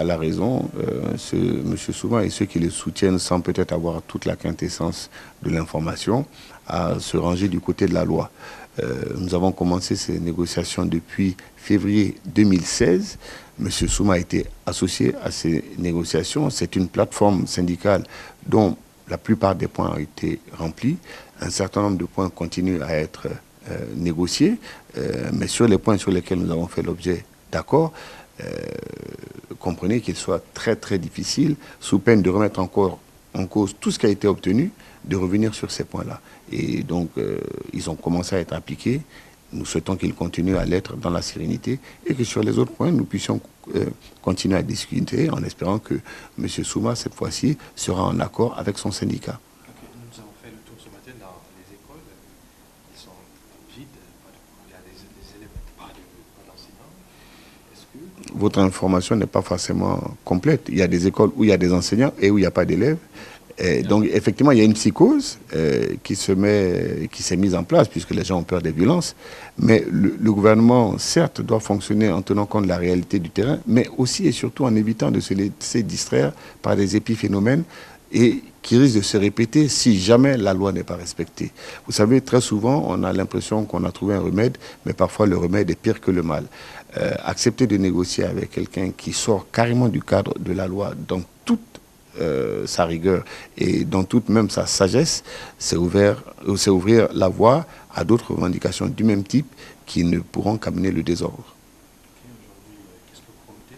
la raison. M. Souma et ceux qui le soutiennent sans peut-être avoir toute la quintessence de l'information à se ranger du côté de la loi. Nous avons commencé ces négociations depuis février 2016. M. Souma a été associé à ces négociations. C'est une plateforme syndicale dont la plupart des points ont été remplis. Un certain nombre de points continuent à être négociés, mais sur les points sur lesquels nous avons fait l'objet d'accord, comprenez qu'il soit très très difficile, sous peine de remettre encore en cause tout ce qui a été obtenu, de revenir sur ces points-là. Et donc, ils ont commencé à être appliqués. Nous souhaitons qu'ils continuent à l'être dans la sérénité et que sur les autres points, nous puissions continuer à discuter en espérant que M. Souma, cette fois-ci, sera en accord avec son syndicat. Okay. Nous avons fait le tour ce matin dans les écoles. Ils sont vides. Il y a des élèves, pas d'enseignants. Votre information n'est pas forcément complète. Il y a des écoles où il y a des enseignants et où il n'y a pas d'élèves. Donc, effectivement, il y a une psychose qui s'est mise en place puisque les gens ont peur des violences. Mais le gouvernement, certes, doit fonctionner en tenant compte de la réalité du terrain, mais aussi et surtout en évitant de se laisser distraire par des épiphénomènes et qui risquent de se répéter si jamais la loi n'est pas respectée. Vous savez, très souvent, on a l'impression qu'on a trouvé un remède, mais parfois le remède est pire que le mal. Accepter de négocier avec quelqu'un qui sort carrément du cadre de la loi dans toute sa rigueur et dans toute même sa sagesse, c'est ouvrir la voie à d'autres revendications du même type qui ne pourront qu'amener le désordre. Qu'est-ce que vous promettez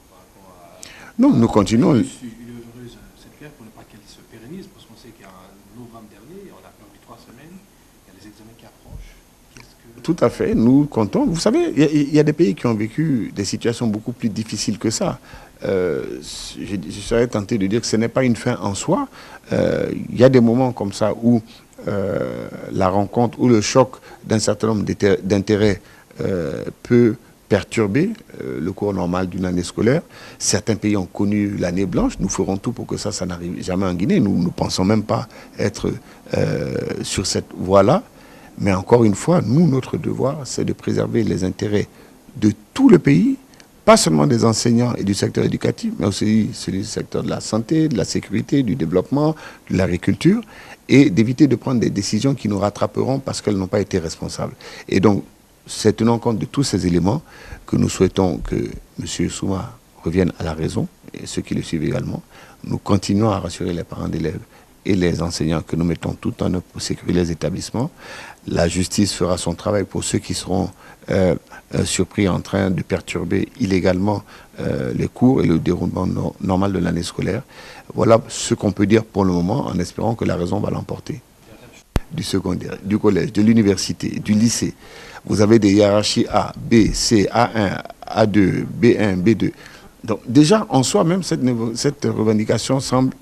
par rapport à... Non, nous continuons. Il est heureuse cette guerre pour ne pas qu'elle se pérennise, parce qu'on sait qu'en novembre dernier, on a perdu 3 semaines, il y a les examens qui approchent. Tout à fait, nous comptons. Vous savez, il y a des pays qui ont vécu des situations beaucoup plus difficiles que ça. Je serais tenté de dire que ce n'est pas une fin en soi. Il y a des moments comme ça où la rencontre ou le choc d'un certain nombre d'intérêts peut perturber le cours normal d'une année scolaire. Certains pays ont connu l'année blanche. Nous ferons tout pour que ça n'arrive jamais en Guinée. Nous ne pensons même pas être sur cette voie-là. Mais encore une fois, nous, notre devoir, c'est de préserver les intérêts de tout le pays, pas seulement des enseignants et du secteur éducatif, mais aussi celui du secteur de la santé, de la sécurité, du développement, de l'agriculture, et d'éviter de prendre des décisions qui nous rattraperont parce qu'elles n'ont pas été responsables. Et donc, c'est tenant compte de tous ces éléments que nous souhaitons que M. Souma revienne à la raison, et ceux qui le suivent également. Nous continuons à rassurer les parents d'élèves et les enseignants que nous mettons tout en œuvre pour sécuriser les établissements. La justice fera son travail pour ceux qui seront surpris en train de perturber illégalement les cours et le déroulement normal de l'année scolaire. Voilà ce qu'on peut dire pour le moment, en espérant que la raison va l'emporter. Du secondaire, du collège, de l'université, du lycée. Vous avez des hiérarchies A, B, C, A1, A2, B1, B2. Donc déjà, en soi, même cette revendication semble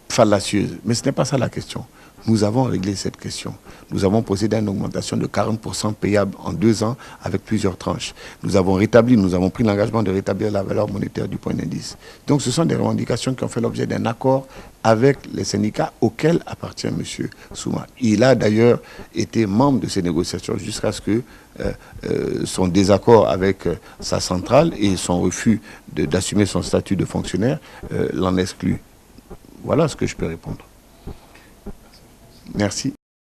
fallacieuse. Mais ce n'est pas ça la question. Nous avons réglé cette question. Nous avons procédé à une augmentation de 40% payable en 2 ans avec plusieurs tranches. Nous avons pris l'engagement de rétablir la valeur monétaire du point d'indice. Donc ce sont des revendications qui ont fait l'objet d'un accord avec les syndicats auxquels appartient M. Souma. Il a d'ailleurs été membre de ces négociations jusqu'à ce que son désaccord avec sa centrale et son refus d'assumer son statut de fonctionnaire l'en exclut. Voilà ce que je peux répondre. Merci.